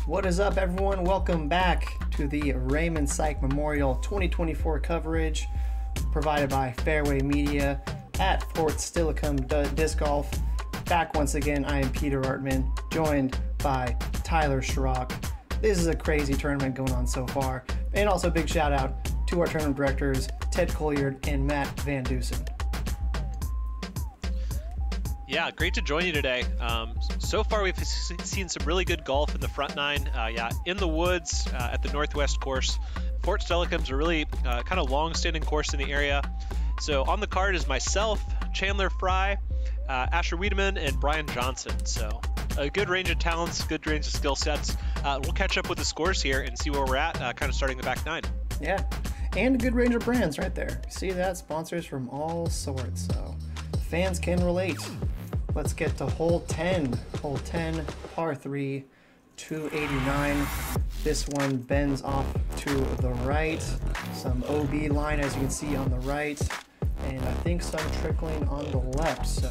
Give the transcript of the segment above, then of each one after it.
What is up, everyone? Welcome back to the Raymond Seick Memorial 2024 coverage provided by Fairway Media at Fort Steilacoom Disc Golf. Back once again, I am Peter Artman, joined by Tyler Schrock. This is a crazy tournament going on so far. And also big shout out to our tournament directors, Ted Colliard and Matt Van Dusen. Yeah, great to join you today. So far, we've seen some really good golf in the front nine. In the woods at the Northwest course. Fort Steilacoom's a really kind of long-standing course in the area. So on the card is myself, Chandler Fry, Asher Weideman, and Brian Johnson. So a good range of talents, good range of skill sets. We'll catch up with the scores here and see where we're at, kind of starting the back nine. Yeah, and a good range of brands right there. See that? Sponsors from all sorts, so fans can relate. Let's get to hole 10. Hole 10, par 3, 289. This one bends off to the right. Some OB line, as you can see on the right. And I think some trickling on the left. So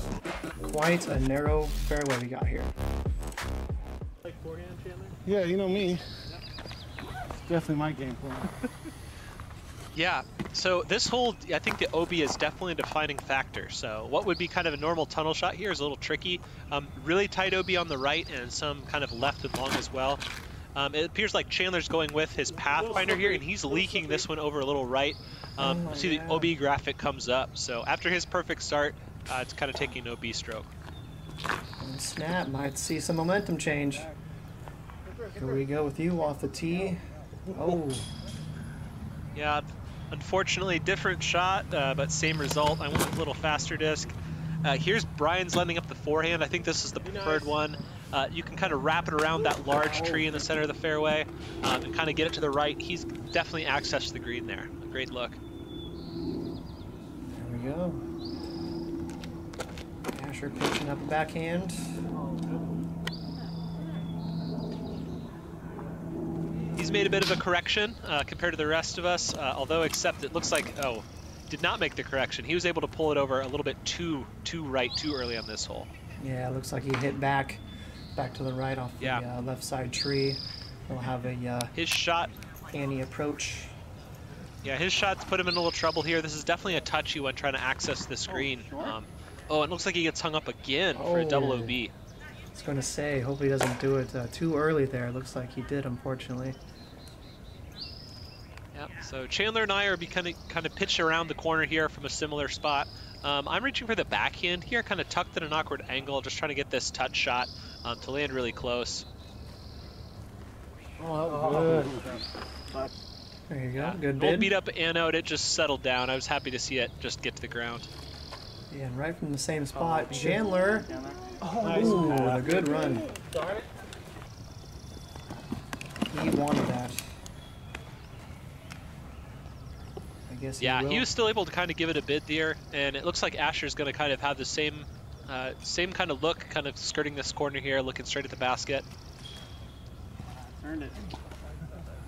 quite a narrow fairway we got here. Like forehand, Chandler? Yeah, you know me. Definitely my game plan. Yeah, so this hole, I think the OB is definitely a defining factor. So what would be kind of a normal tunnel shot here is a little tricky. Really tight OB on the right and some kind of left and long as well. It appears like Chandler's going with his Pathfinder here, and he's leaking this one over a little right. See the OB graphic comes up. So after his perfect start, it's kind of taking an OB stroke. And snap, might see some momentum change. Here we go with you off the tee. Oh. Yeah, unfortunately different shot, but same result. I went with a little faster disc. Here's Brian's landing up the forehand. I think this is the preferred one. You can kind of wrap it around that large tree in the center of the fairway and kind of get it to the right. He's definitely accessed the green there. A great look. There we go. Asher pitching up a backhand. He's made a bit of a correction compared to the rest of us, although except it looks like, did not make the correction. He was able to pull it over a little bit too right, too early on this hole. Yeah, it looks like he hit back to the right off the left side tree. He'll have a his shot canny approach. Yeah, his shot's put him in a little trouble here. This is definitely a touchy one trying to access the screen. It looks like he gets hung up again for a double OB. I was going to say, hope he doesn't do it too early there. It looks like he did, unfortunately. Yep. So Chandler and I are kind of pitched around the corner here from a similar spot. I'm reaching for the backhand here, kind of tucked at an awkward angle, just trying to get this touch shot to land really close. Oh, good. There you go. Good bid. bid. Beat up and out. It just settled down. I was happy to see it just get to the ground. Yeah, and right from the same spot, Chandler. Nice. Ooh, a good run. He wanted that. I guess he was still able to kind of give it a bid there, and it looks like Asher's going to kind of have the same kind of look, kind of skirting this corner here, looking straight at the basket. Earned it.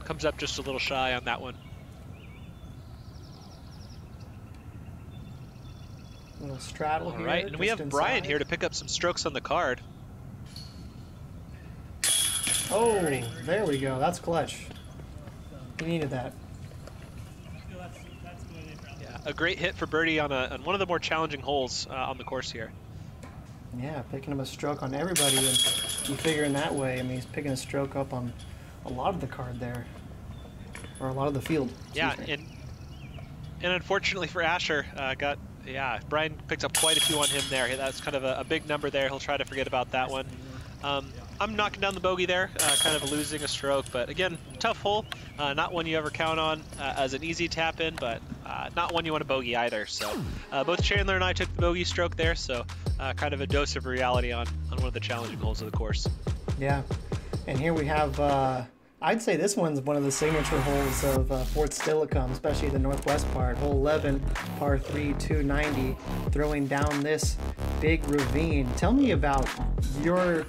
Comes up just a little shy on that one. Little straddle here. All right, and we have Brian here to pick up some strokes on the card. Oh, there we go. That's clutch. He needed that. Yeah, a great hit for birdie on one of the more challenging holes on the course here. Yeah, picking up a stroke on everybody, and you figure in that way. I mean, he's picking a stroke up on a lot of the card there, or a lot of the field. Yeah, and unfortunately for Asher, Brian picked up quite a few on him there. That's kind of a big number there. He'll try to forget about that one. I'm knocking down the bogey there, kind of losing a stroke, but again, tough hole. Not one you ever count on as an easy tap in, but not one you want to bogey either. So both Chandler and I took the bogey stroke there, so kind of a dose of reality on one of the challenging holes of the course. Yeah, and here we have, I'd say this one's one of the signature holes of Fort Steilacoom, especially the northwest part. Hole 11, par 3, 290, throwing down this big ravine. Tell me about your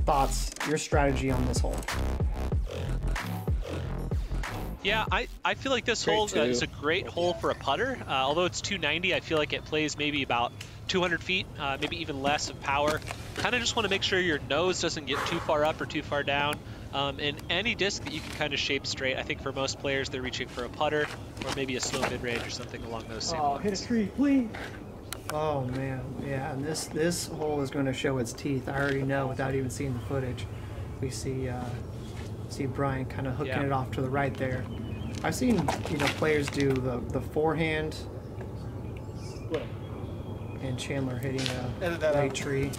thoughts, your strategy on this hole. Yeah, I feel like this hole is a great hole for a putter. Although it's 290, I feel like it plays maybe about 200 feet, maybe even less of power. Kind of just want to make sure your nose doesn't get too far up or too far down. And any disc that you can kind of shape straight, I think for most players, they're reaching for a putter or maybe a slow mid-range or something along those same lines. Hit a tree, please. Oh man, yeah, and this hole is going to show its teeth. I already know without even seeing the footage. We see Brian kind of hooking it off to the right there. I've seen players do the forehand, and Chandler hitting a right tree.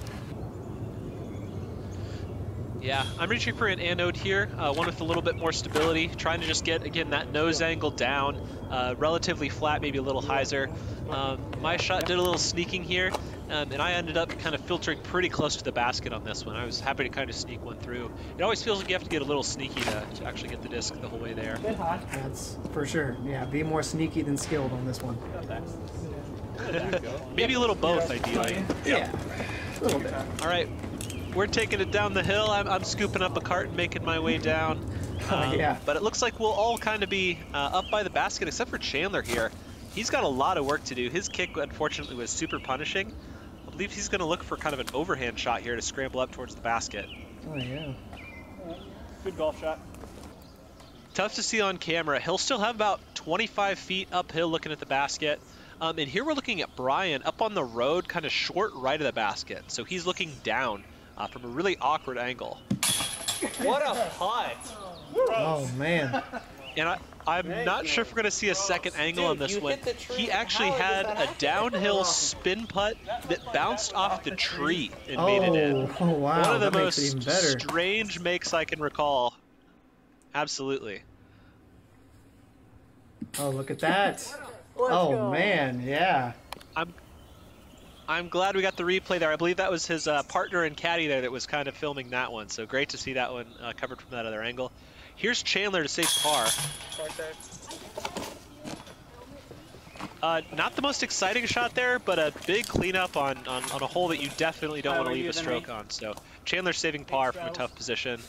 Yeah, I'm reaching for an anode here, one with a little bit more stability, trying to just get, again, that nose angle down, relatively flat, maybe a little hyzer. My shot did a little sneaking here, and I ended up kind of filtering pretty close to the basket on this one. I was happy to kind of sneak one through. It always feels like you have to get a little sneaky to actually get the disc the whole way there. That's for sure. Yeah, be more sneaky than skilled on this one. Maybe a little both, ideally. Yeah, a little bit. All right. We're taking it down the hill. I'm scooping up a cart and making my way down. But it looks like we'll all kind of be up by the basket, except for Chandler here. He's got a lot of work to do. His kick, unfortunately, was super punishing. I believe he's going to look for kind of an overhand shot here to scramble up towards the basket. Oh, yeah. Good golf shot. Tough to see on camera. He'll still have about 25 feet uphill looking at the basket. And here we're looking at Brian up on the road, kind of short right of the basket. So he's looking down from a really awkward angle. What a putt! Oh, man. And I'm not sure if we're going to see a second angle on this one. He actually had a downhill spin putt that bounced off the tree and made it in. Oh, wow. One of the that makes it even most better. strange makes I can recall. Absolutely. Oh, look at that. Oh, man, yeah. I'm glad we got the replay there. I believe that was his partner and caddy there that was kind of filming that one. So great to see that one covered from that other angle. Here's Chandler to save par. Not the most exciting shot there, but a big cleanup on a hole that you definitely don't want to leave a stroke on. So Chandler saving par from a tough position.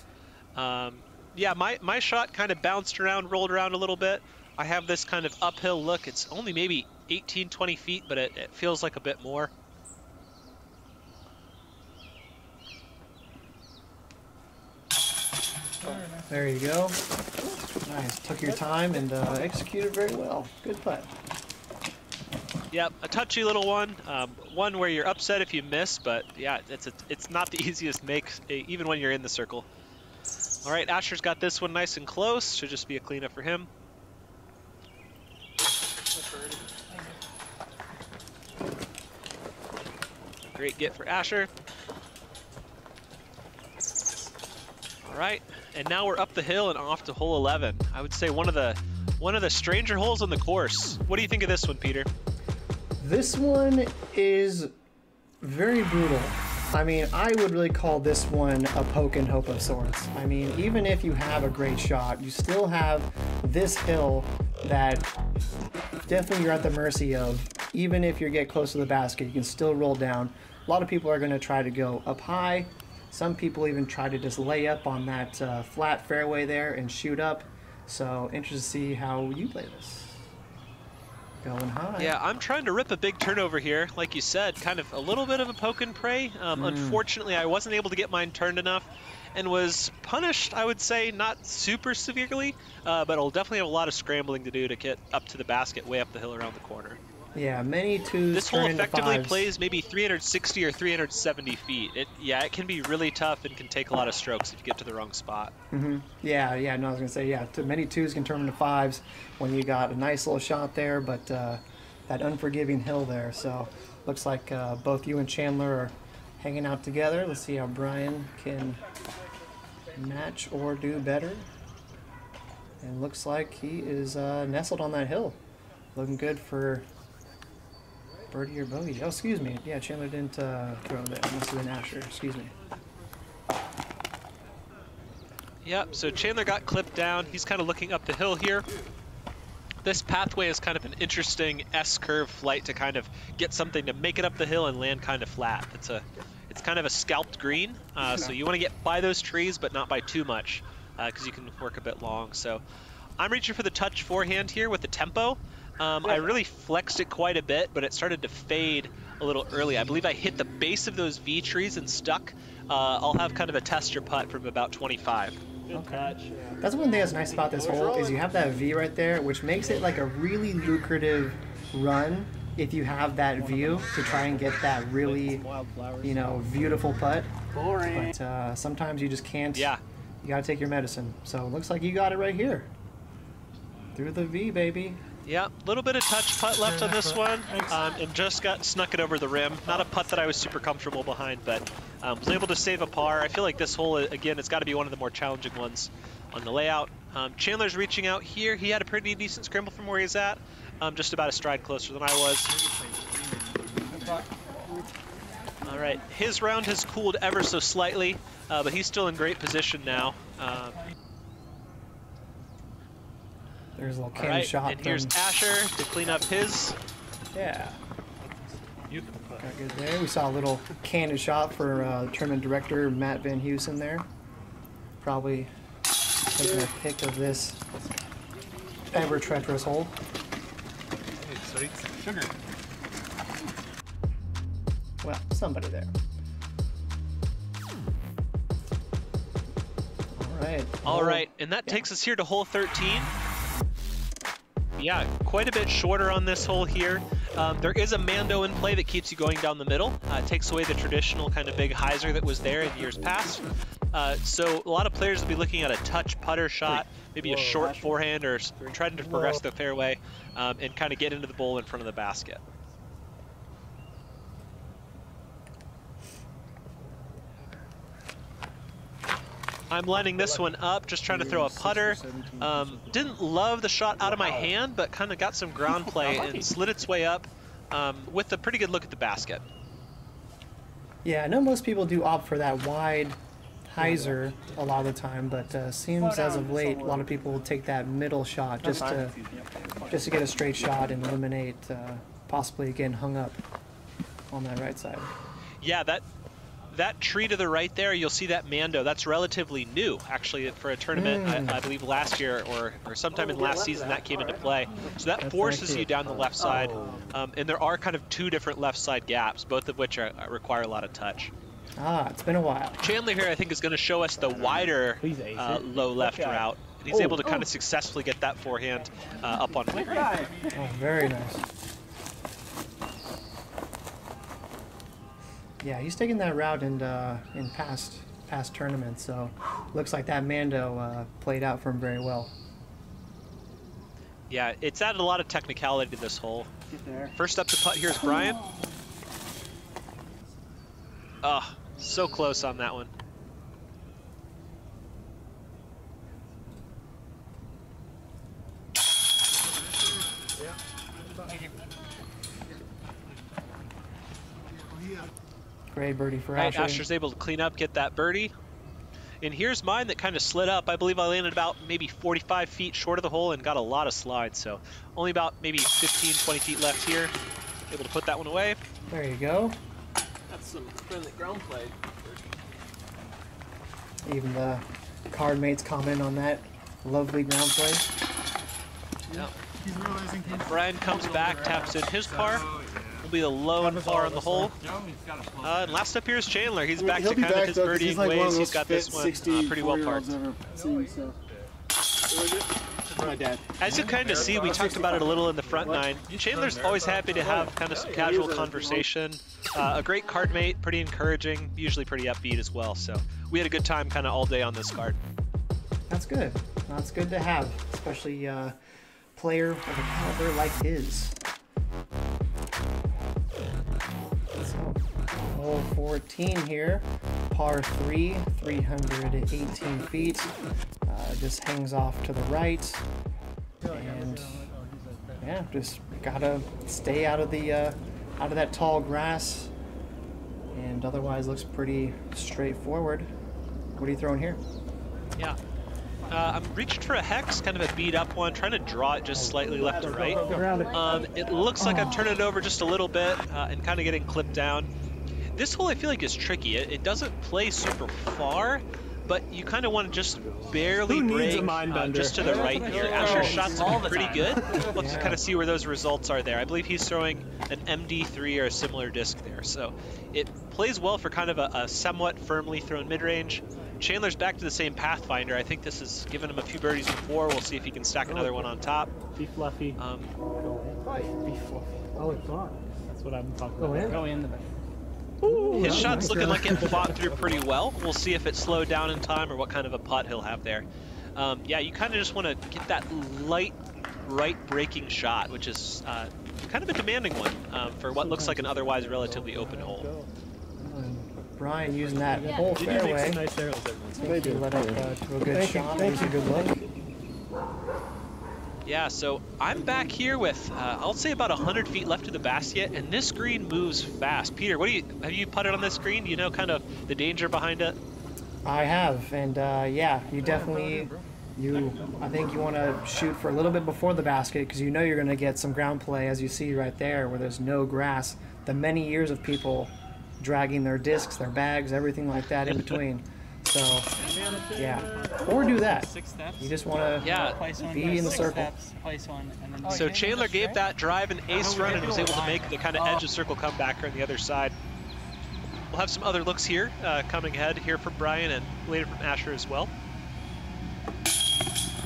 Yeah, my shot kind of bounced around, rolled around a little bit. I have this kind of uphill look. It's only maybe 18, 20 feet, but it feels like a bit more. There you go. Nice. Took your time and executed very well. Good putt. Yep, a touchy little one. One where you're upset if you miss, but yeah, it's not the easiest make, even when you're in the circle. All right, Asher's got this one nice and close. Should just be a cleanup for him. Great get for Asher. All right, and now we're up the hill and off to hole 11. I would say one of the stranger holes on the course. What do you think of this one, Peter? This one is very brutal. I mean, I would really call this one a poke and hope of sorts. I mean, even if you have a great shot, you still have this hill that definitely you're at the mercy of. Even if you get close to the basket, you can still roll down. A lot of people are going to try to go up high. Some people even try to just lay up on that flat fairway there and shoot up. So interested to see how you play this. Going high. Yeah, I'm trying to rip a big turnover here. Like you said, kind of a little bit of a poke and pray. Unfortunately, I wasn't able to get mine turned enough and was punished, I would say, not super severely, but I'll definitely have a lot of scrambling to do to get up to the basket way up the hill around the corner. Yeah, many twos. This hole turn into effectively fives. plays maybe 360 or 370 feet. It can be really tough and can take a lot of strokes if you get to the wrong spot. Yeah, no, I was going to say, yeah, many twos can turn into fives when you got a nice little shot there, but that unforgiving hill there. So looks like both you and Chandler are hanging out together. Let's see how Brian can match or do better. And looks like he is nestled on that hill. Looking good for birdie or bogey. Oh, excuse me. Yeah, Chandler didn't throw that. It must have been Asher. Excuse me. Yep, so Chandler got clipped down. He's kind of looking up the hill here. This pathway is kind of an interesting S-curve flight to kind of get something to make it up the hill and land kind of flat. It's kind of a scalped green, so you want to get by those trees, but not by too much, because you can work a bit long. So I'm reaching for the touch forehand here with the tempo. I really flexed it quite a bit, but it started to fade a little early. I believe I hit the base of those V trees and stuck. I'll have kind of a tester putt from about 25. Okay. That's one thing that's nice about this hole is you have that V right there, which makes it like a really lucrative run if you have that view to try and get that really, you know, beautiful putt. But sometimes you just can't. Yeah. You gotta take your medicine. So it looks like you got it right here. Through the V, baby. Yeah, a little bit of touch putt left on this one, and just snuck it over the rim. Not a putt that I was super comfortable behind, but was able to save a par. I feel like this hole, again, it's got to be one of the more challenging ones on the layout. Chandler's reaching out here. He had a pretty decent scramble from where he's at, just about a stride closer than I was. All right, his round has cooled ever so slightly, but he's still in great position now. There's a little cannon shot. And here's Asher to clean up his. Yeah. Got good there. We saw a little cannon shot for tournament director Matt Van Heusen there. Probably taking a pick of this ever treacherous hole. Sugar. Well, somebody there. All right. All right, and that takes us here to hole 13. Yeah, quite a bit shorter on this hole here. There is a Mando in play that keeps you going down the middle. It takes away the traditional kind of big hyzer that was there in years past. So a lot of players will be looking at a touch putter shot, maybe a short forehand, or trying to progress the fairway and kind of get into the bowl in front of the basket. I'm lining this one up, just trying to throw a putter. Didn't love the shot out of my hand, but kind of got some ground play and slid its way up with a pretty good look at the basket. Yeah, I know most people do opt for that wide hyzer a lot of the time, but seems as of late a lot of people will take that middle shot just to get a straight shot and eliminate possibly getting hung up on that right side. Yeah, that tree to the right there, you'll see that Mando. That's relatively new, actually, for a tournament, I believe last year or sometime in last season that came into play. So that forces you down the left side, and there are kind of two different left side gaps, both of which require a lot of touch. Ah, it's been a while. Chandler here, I think, is going to show us the wider low left route. And he's able to kind of successfully get that forehand up on the green. Oh, very nice. Yeah, he's taken that route in past tournaments, so looks like that Mando played out for him very well. Yeah, it's added a lot of technicality to this hole. First up to putt here is Brian. Oh, so close on that one. Great birdie for Right, Asher. Asher's able to clean up, get that birdie. And here's mine that kind of slid up. I believe I landed about maybe 45 feet short of the hole and got a lot of slides. So only about maybe 15, 20 feet left here. Able to put that one away. There you go. That's some friendly ground play. Even the card mates comment on that lovely ground play. Yep. And Brian comes back, taps in his par. Will be the low and far on the hole. And last up here is Chandler. He's back to kind of his birdieing ways. He's got this one pretty well parked. As you kind of see, we talked about it a little in the front nine. Chandler's always happy to have kind of some casual conversation. A great card mate, pretty encouraging, usually pretty upbeat as well. So we had a good time kind of all day on this card. That's good. That's good to have, especially a player of a caliber like his. So, hole 14 here, par 3, 318 feet. Just hangs off to the right, and yeah, just gotta stay out of that tall grass, and otherwise looks pretty straightforward. What are you throwing here? Yeah. I'm reaching for a hex, kind of a beat up one, trying to draw it just slightly left to right. It looks like I'm turning it over just a little bit and kind of getting clipped down. This hole I feel like is tricky. It doesn't play super far, but you kind of want to just barely break just to the right here. Asher's shots are pretty good. We'll just kind of see where those results are there. I believe he's throwing an MD3 or a similar disc there. So it plays well for kind of a somewhat firmly thrown mid-range. Chandler's back to the same Pathfinder. I think this has given him a few birdies before. We'll see if he can stack another one on top. Be fluffy. Um, Be fluffy. Oh, it's on. That's what I'm talking Go about. in. Go in the back. Ooh, His that shot's was looking nice. like it fought through pretty well. We'll see if it slowed down in time or what kind of a putt he'll have there. Yeah, you kind of just want to get that light right braking shot, which is kind of a demanding one for what looks like an otherwise relatively open hole. Brian using that whole fairway. Nice arrows every once in a Thank you. Let it to a good shot. Thank you. Good look. Yeah, so I'm back here with, I'll say about 100 feet left to the basket, and this green moves fast. Peter, have you putted on this green? Do you know kind of the danger behind it? I have, and yeah, you definitely, I think you want to shoot for a little bit before the basket because you know you're going to get some ground play, as you see right there, where there's no grass. The many years of people dragging their discs, their bags, everything like that in between. So, yeah, or do that. 6 steps. You just want to Place one, be in the 6 circle. steps, place one, and then So Chandler gave that drive an ace run and was able to make the kind of edge of circle comebacker on the other side. We'll have some other looks here coming ahead here from Brian and later from Asher as well.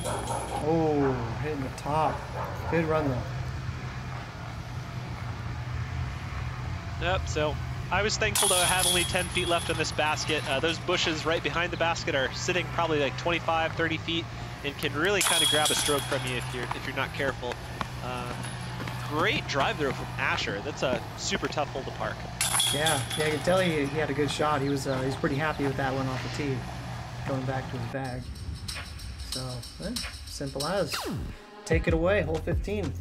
Oh, hitting the top. Good run though. Yep, so I was thankful to have only 10 feet left on this basket. Those bushes right behind the basket are sitting probably like 25, 30 feet and can really kind of grab a stroke from you if you're not careful. Great drive through from Asher. That's a super tough hole to park. Yeah, I can tell you he had a good shot. He was pretty happy with that one off the tee, going back to his bag. So, simple as. Take it away, hole 15.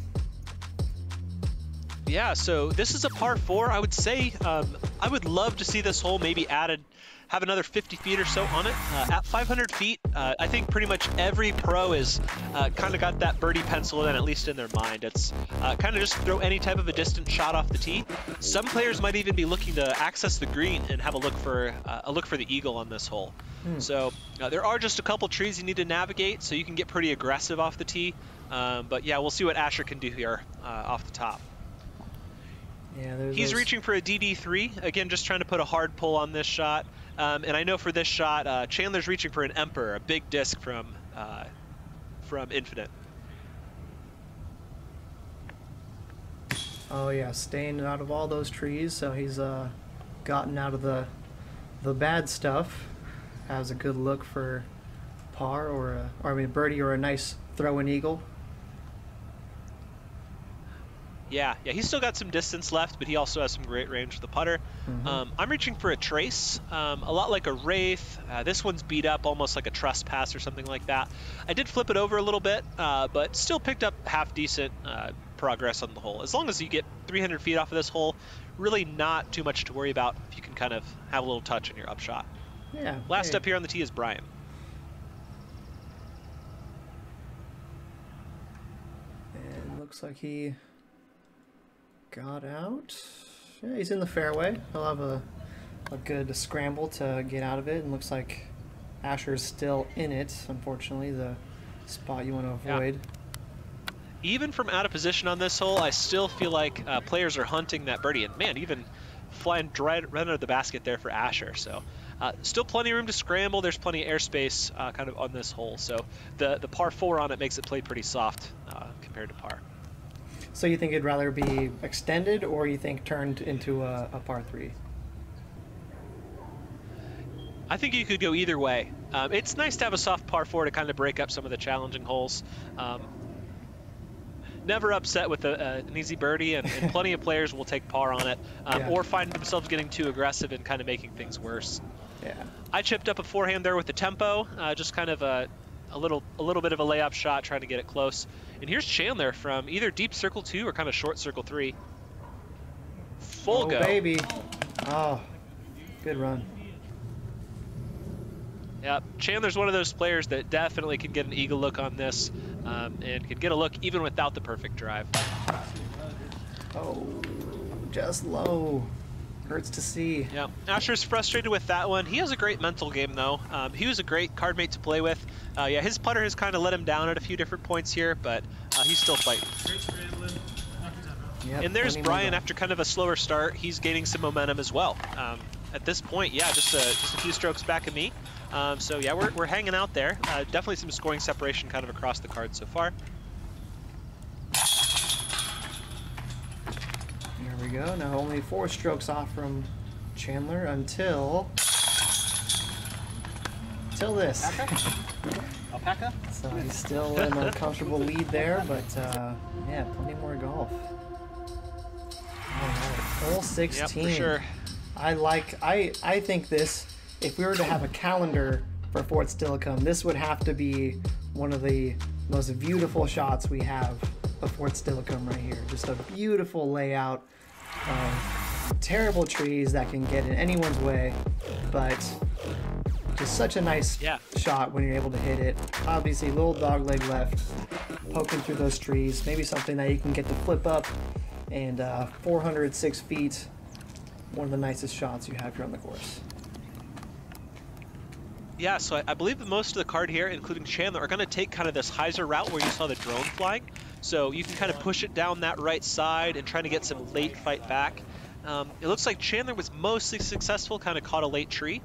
Yeah, so this is a par 4. I would say I would love to see this hole maybe have another 50 feet or so on it. At 500 feet, I think pretty much every pro is kind of got that birdie penciled in, at least in their mind. It's kind of just throw any type of a distant shot off the tee. Some players might even be looking to access the green and have a look for the eagle on this hole. So there are just a couple trees you need to navigate, so you can get pretty aggressive off the tee. But yeah, we'll see what Asher can do here off the top. Yeah, He's reaching for a DD3. Again, just trying to put a hard pull on this shot. And I know for this shot, Chandler's reaching for an Emperor, a big disc from Infinite. Oh yeah, staying out of all those trees, so he's gotten out of the bad stuff. Has a good look for par or birdie or a nice throw-in eagle. Yeah, he's still got some distance left, but he also has some great range with the putter. I'm reaching for a trace, a lot like a Wraith. This one's beat up almost like a trespass or something like that. I did flip it over a little bit, but still picked up half decent progress on the hole. As long as you get 300 feet off of this hole, really not too much to worry about if you can kind of have a little touch on your upshot. Yeah. Last up here on the tee is Brian. And looks like he got out. Yeah, he's in the fairway. He'll have a good scramble to get out of it, and looks like Asher's still in it, unfortunately, the spot you want to avoid. Yeah. Even from out of position on this hole, I still feel like players are hunting that birdie, and man, even flying right under the basket there for Asher. So still plenty of room to scramble. There's plenty of airspace kind of on this hole. So the par 4 on it makes it play pretty soft compared to par. So you think it'd rather be extended, or you think turned into a par 3? I think you could go either way. It's nice to have a soft par 4 to kind of break up some of the challenging holes. Never upset with an easy birdie, and plenty of players will take par on it, or find themselves getting too aggressive and kind of making things worse. Yeah. I chipped up a forehand there with the tempo, just kind of a little bit of a layup shot, trying to get it close. And here's Chandler from either deep circle 2 or kind of short circle 3. Full go. Baby. Oh, good run. Yeah, Chandler's one of those players that definitely can get an eagle look on this, and can get a look even without the perfect drive. Oh, just low. Hurts to see. Yeah, Asher's frustrated with that one. He has a great mental game, though. He was a great card mate to play with. Yeah, his putter has kind of let him down at a few different points here, but he's still fighting. Yep, and there's Brian after kind of a slower start. He's gaining some momentum as well. At this point, yeah, just a few strokes back of me. So yeah, we're hanging out there. Definitely some scoring separation kind of across the card so far. There we go. Now only 4 strokes off from Chandler until this. Alpaca? So he's still in a comfortable lead there, but yeah, plenty more golf. All right, hole 16. Yep, for sure. I think this, if we were to have a calendar for Fort Steilacoom, this would have to be one of the most beautiful shots we have of Fort Steilacoom right here. Just a beautiful layout. Terrible trees that can get in anyone's way, but just such a nice shot when you're able to hit it. Obviously, little dog leg left, poking through those trees. Maybe something that you can get to flip up, and 406 feet. One of the nicest shots you have here on the course. Yeah, so I believe that most of the card here, including Chandler, are going to take kind of this hyzer route where you saw the drone flying. So you can kind of push it down that right side and trying to get some late fight back. It looks like Chandler was mostly successful, kind of caught a late tree.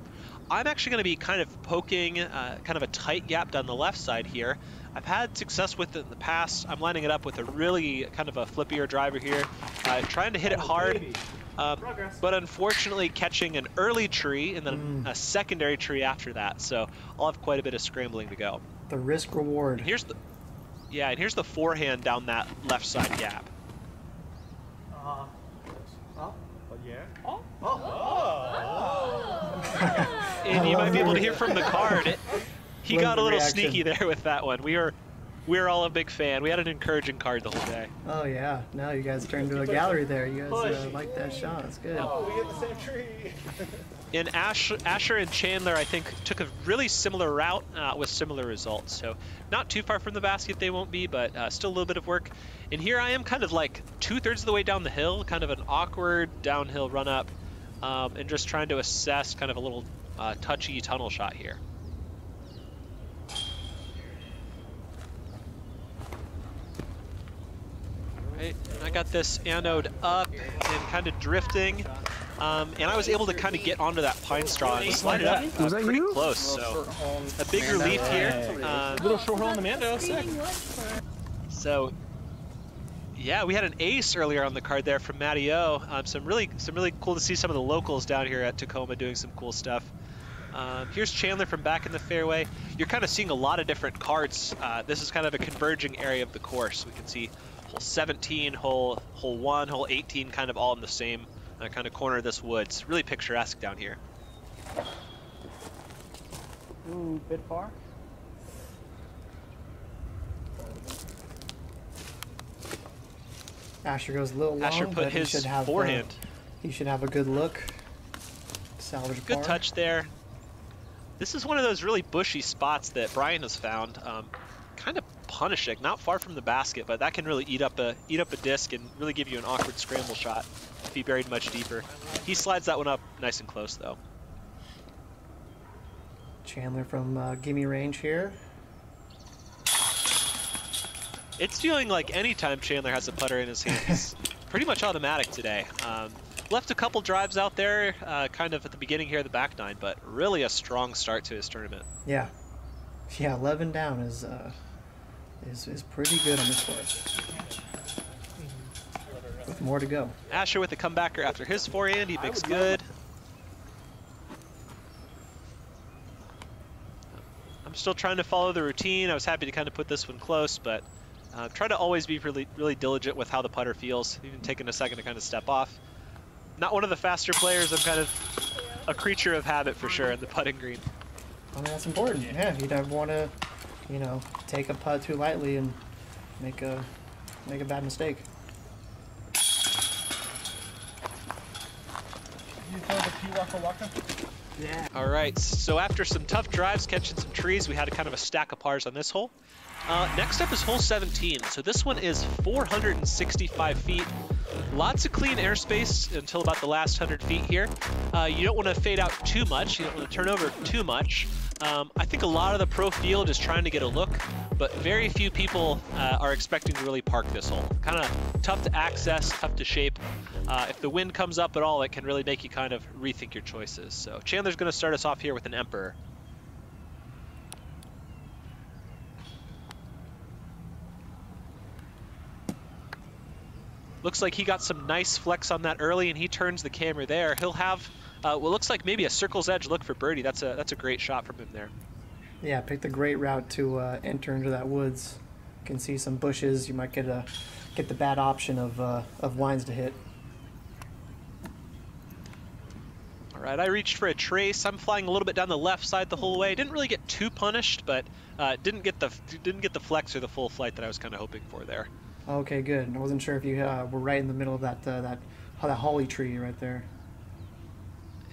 I'm actually going to be kind of poking kind of a tight gap down the left side here. I've had success with it in the past. I'm lining it up with a really kind of a flippier driver here, trying to hit it hard. But unfortunately catching an early tree and then a secondary tree after that. So I'll have quite a bit of scrambling to go. The risk reward. And here's the forehand down that left side gap. And you might be able to hear from the card. He got a little sneaky there with that one. We were all a big fan. We had an encouraging card the whole day. Oh yeah, now you guys turned into a gallery there. You guys like that shot. That's good. Oh, we get the same tree. And Asher and Chandler, I think, took a really similar route with similar results. So not too far from the basket they won't be, but still a little bit of work. And here I am kind of like 2/3 of the way down the hill, kind of an awkward downhill run up, and just trying to assess kind of a little touchy tunnel shot here. Right, and I got this anode up and kind of drifting. And I was able to kind of get onto that pine straw and slide it up pretty close. So a big relief here. Little short hole in the Mando. Sick. So yeah, we had an ace earlier on the card there from Matty O. Some really cool to see some of the locals down here at Tacoma doing some cool stuff. Here's Chandler from back in the fairway. You're kind of seeing a lot of different cards. This is kind of a converging area of the course. We can see hole 17, hole 1, hole 18, kind of all in the same kind of corner of this woods. Really picturesque down here. Ooh, bit far. Asher goes a little long, Asher put his forehand. He should have a good look. Salvage Good par. touch there. This is one of those really bushy spots that Brian has found. Kind of punishing, not far from the basket, but that can really eat up a disc and really give you an awkward scramble shot if he buried much deeper. He slides that one up nice and close though. Chandler from Gimme Range here. It's feeling like anytime Chandler has a putter in his hand, he's pretty much automatic today. Left a couple drives out there, kind of at the beginning here, the back nine, but really a strong start to his tournament. Yeah, 11 down is pretty good on this course. With more to go. Asher with the comebacker after his forehand, he makes good. I'm still trying to follow the routine. I was happy to kind of put this one close, but try to always be really diligent with how the putter feels, even taking a second to kind of step off. Not one of the faster players. I'm kind of a creature of habit for sure in the putting green. I mean, that's important. Yeah, you don't want to, you know, take a putt too lightly and make a bad mistake. Yeah. All right, so after some tough drives, catching some trees, we had a kind of a stack of pars on this hole. Next up is hole 17. So this one is 465 feet. Lots of clean airspace until about the last 100 feet here. You don't want to fade out too much. You don't want to turn over too much. I think a lot of the pro field is trying to get a look, but very few people are expecting to really park this hole. Kind of tough to access, tough to shape. If the wind comes up at all, it can really make you kind of rethink your choices. So Chandler's going to start us off here with an Emperor. Looks like he got some nice flex on that early, and he turns the camera there. He'll have what looks like maybe a circle's edge look for birdie. That's a great shot from him there. Yeah, picked a great route to enter into that woods. You can see some bushes. You might get the bad option of lines to hit. All right, I reached for a trace. I'm flying a little bit down the left side the whole way. Didn't really get too punished, but didn't get the flex or the full flight that I was kind of hoping for there. Okay, good. I wasn't sure if you were right in the middle of that holly tree right there.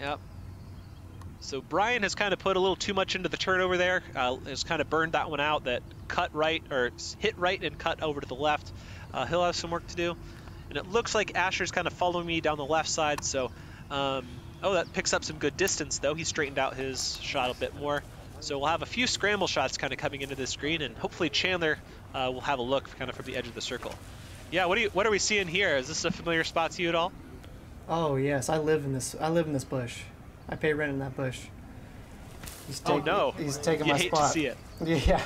Yep. So Brian has kind of put a little too much into the turnover there. Has kind of burned that one out. That cut right or hit right and cut over to the left. He'll have some work to do. And it looks like Asher's kind of following me down the left side. So, oh, that picks up some good distance though. He straightened out his shot a bit more. So we'll have a few scramble shots kind of coming into this green, and hopefully Chandler will have a look kind of from the edge of the circle. Yeah, what are we seeing here? Is this a familiar spot to you at all? Oh yes, I live in this bush. I pay rent in that bush. Oh no! He's taking you my hate spot. To see it. Yeah,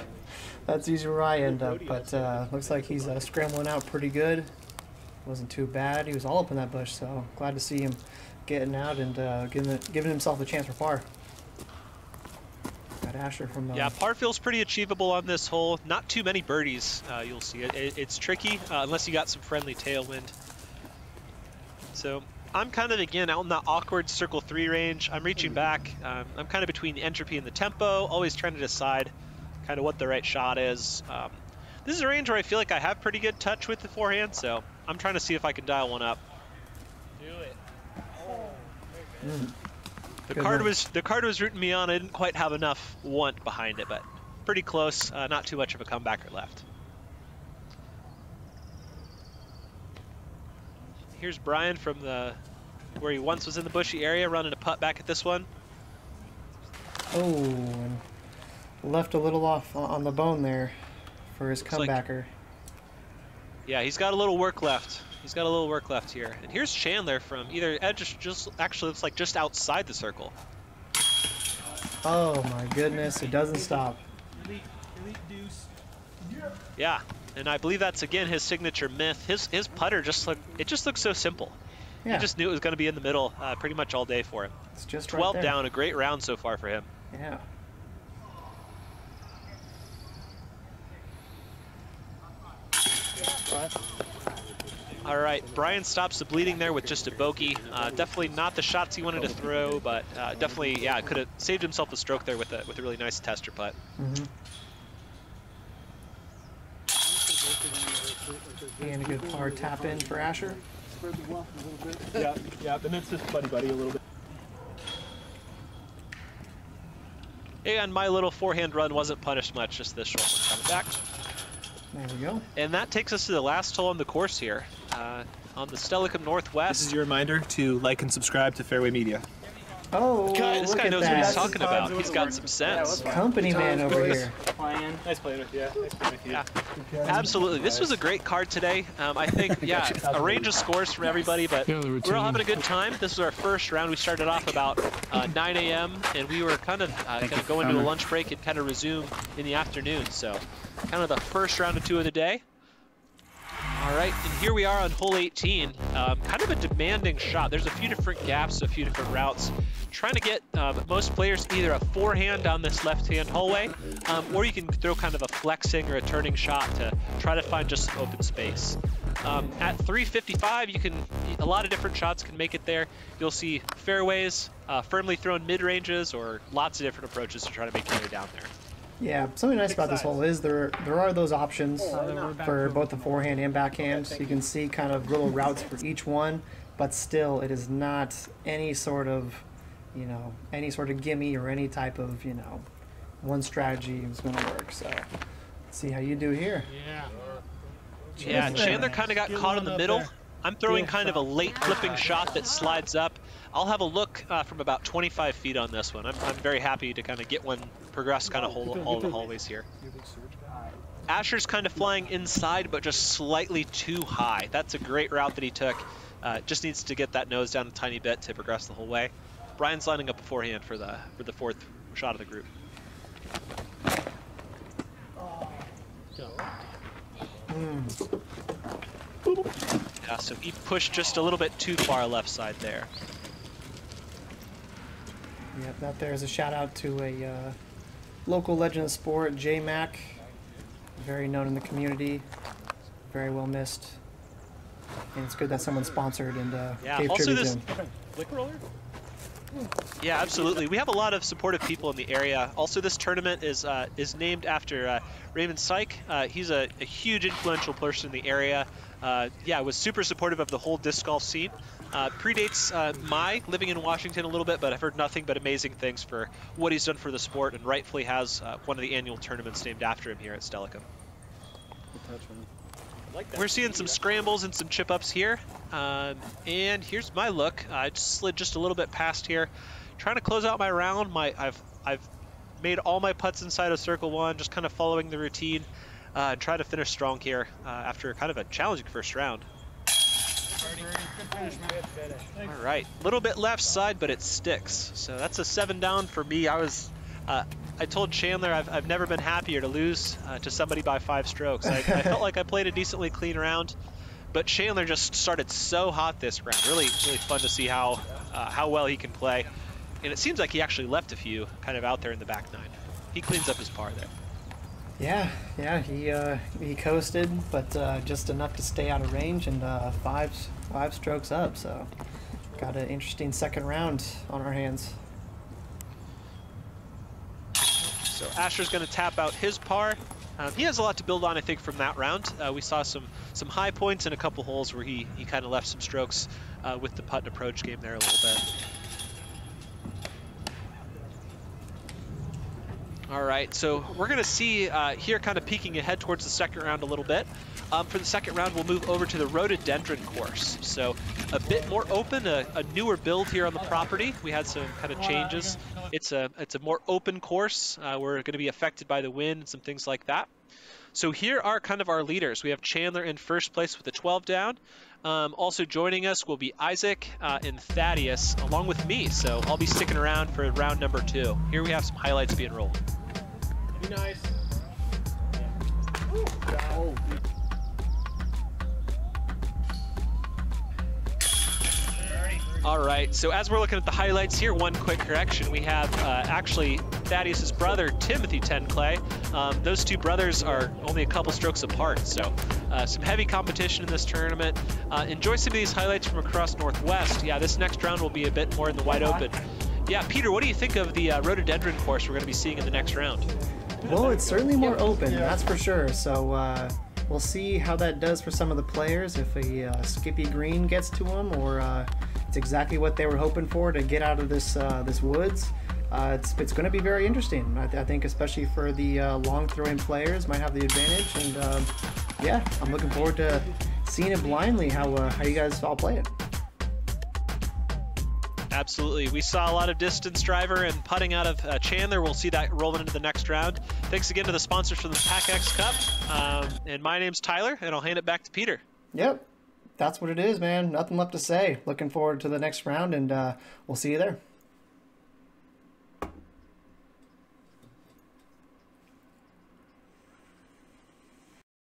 that's usually where I end up. But looks like he's scrambling out pretty good. Wasn't too bad. He was all up in that bush, so glad to see him getting out and giving himself a chance for par. Got Asher from. Yeah, par feels pretty achievable on this hole. Not too many birdies. You'll see it's tricky unless you got some friendly tailwind. So I'm kind of, again, out in that awkward circle 3 range. I'm reaching back. I'm kind of between the entropy and the tempo, always trying to decide kind of what the right shot is. This is a range where I feel like I have pretty good touch with the forehand, so I'm trying to see if I can dial one up. Do it. The card was rooting me on. I didn't quite have enough want behind it, but pretty close. Not too much of a comebacker left. Here's Brian from where he once was in the bushy area, running a putt back at this one. Oh, and left a little off on the bone there for his comebacker. Yeah, he's got a little work left. He's got a little work left here. And here's Chandler from either edge, just actually looks like just outside the circle. Oh my goodness, it doesn't stop. Elite deuce. Yeah, and I believe that's again his signature myth. His putter just looks so simple. Yeah. He just knew it was going to be in the middle pretty much all day for him. It's just 12 right there. down, a great round so far for him. Yeah. All right, Brian stops the bleeding there with just a bogey. Definitely not the shots he wanted to throw, but definitely, yeah, could have saved himself a stroke there with a really nice tester putt. Mm-hmm. And a good par tap in for Asher. Yeah, and it's just buddy a little bit. And my little forehand run wasn't punished much, just this short one coming back. There we go. And that takes us to the last hole on the course here, on the Steilacoom Northwest. This is your reminder to like and subscribe to Fairway Media. Oh, this look guy at knows that. what he's talking about. He's got some sense. Company man over here. Nice playing with you. Nice playing with you. Yeah, absolutely. This was a great card today. I think, yeah, a range of scores from everybody, but we're all having a good time. This was our first round. We started off about 9 a.m. and we were kind of going to a lunch break and kind of resume in the afternoon. So kind of the first round of 2 of the day. All right, and here we are on hole 18. Kind of a demanding shot. There's a few different gaps, a few different routes. Trying to get most players either a forehand down this left-hand hallway, or you can throw kind of a flexing or a turning shot to try to find just some open space. At 355, a lot of different shots can make it there. You'll see fairways, firmly thrown mid-ranges, or lots of different approaches to try to make your way down there. Yeah, something nice about this hole is there are those options for both the forehand and backhand. So you can see kind of little routes for each one, but still it is not any sort of, gimme or any type of, one strategy is going to work. So let's see how you do here. Yeah, Chandler kind of got caught in the middle. I'm throwing kind of a late flipping shot that slides up. I'll have a look from about 25 feet on this one. I'm very happy to kind of get one progress kind of all the hallways here. Asher's kind of flying inside, but just slightly too high. That's a great route that he took. Just needs to get that nose down a tiny bit to progress the whole way. Brian's lining up beforehand for the fourth shot of the group. Yeah, so he pushed just a little bit too far left side there. Yep, that there's a shout out to a local legend of sport, J-Mac. Very known in the community. Very well missed. And it's good that someone sponsored and gave also tribute this to him. Liquor roller? Yeah, absolutely. We have a lot of supportive people in the area. Also, this tournament is named after Raymond Seick. He's a huge influential person in the area. Yeah, was super supportive of the whole disc golf scene. Predates my living in Washington a little bit, but I've heard nothing but amazing things for what he's done for the sport, and rightfully has one of the annual tournaments named after him here at Steilacoom. We're seeing some scrambles and some chip ups here, and here's my look. I just slid just a little bit past here, trying to close out my round. I've made all my putts inside of circle one, just kind of following the routine, and trying to finish strong here after kind of a challenging first round. All right, a little bit left side, but it sticks. So that's a 7 down for me. I told Chandler I've never been happier to lose to somebody by 5 strokes. I felt like I played a decently clean round, but Chandler just started so hot this round. Really fun to see how well he can play. And it seems like he actually left a few kind of out there in the back 9. He cleans up his par there. Yeah, he coasted, but just enough to stay out of range, and five strokes up. So got an interesting second round on our hands. So Asher's going to tap out his par. He has a lot to build on, I think, from that round. We saw some high points in a couple holes where he kind of left some strokes with the putt and approach game there a little bit. All right, so we're going to see here kind of peeking ahead towards the second round a little bit. For the second round, we'll move over to the rhododendron course. So a bit more open, a newer build here on the property. We had some kind of changes. It's a more open course. We're going to be affected by the wind and some things like that. So here are kind of our leaders. We have Chandler in first place with a 12 down. Also joining us will be Isaac and Thaddeus, along with me. So I'll be sticking around for round number 2. Here we have some highlights being rolled. Be nice. All right, so as we're looking at the highlights here, one quick correction. We have actually Thaddeus' brother, Timothy Tenclay. Those two brothers are only a couple strokes apart, so some heavy competition in this tournament. Enjoy some of these highlights from across Northwest. Yeah, this next round will be a bit more in the wide open. Yeah, Peter, what do you think of the rhododendron course we're going to be seeing in the next round? Well, it's certainly more open, that's for sure. So we'll see how that does for some of the players, if a skippy green gets to them, or it's exactly what they were hoping for to get out of this woods. It's going to be very interesting. I think especially for the long throwing players might have the advantage, and yeah, I'm looking forward to seeing it blindly how you guys all play it. Absolutely. We saw a lot of distance driver and putting out of Chandler. We'll see that rolling into the next round. Thanks again to the sponsors for the PAC-X Cup. And my name's Tyler, and I'll hand it back to Peter. Yep, that's what it is, man. Nothing left to say. Looking forward to the next round, and we'll see you there.